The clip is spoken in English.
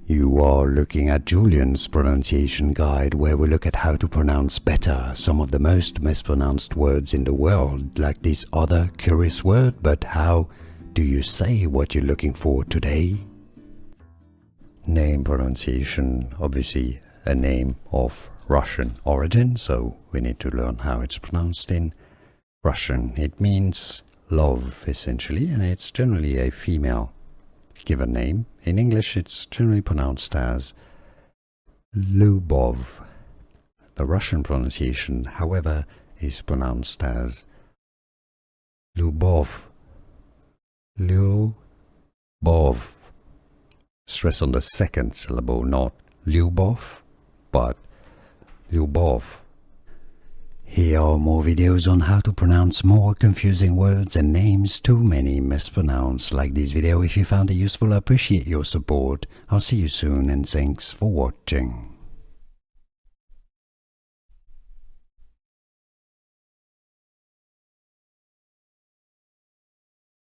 You are looking at Julian's pronunciation guide, where we look at how to pronounce better some of the most mispronounced words in the world, like this other curious word. But how do you say what you're looking for today? Name pronunciation, obviously a name of Russian origin, so we need to learn how it's pronounced in Russian. It means love, essentially, and it's generally a female given name. In English, it's generally pronounced as Lyubov. The Russian pronunciation, however, is pronounced as Lyubov. Lyubov. Stress on the second syllable, not Lyubov, but Lyubov. Here are more videos on how to pronounce more confusing words and names too many mispronounced. Like this video if you found it useful. I appreciate your support. I'll see you soon and thanks for watching.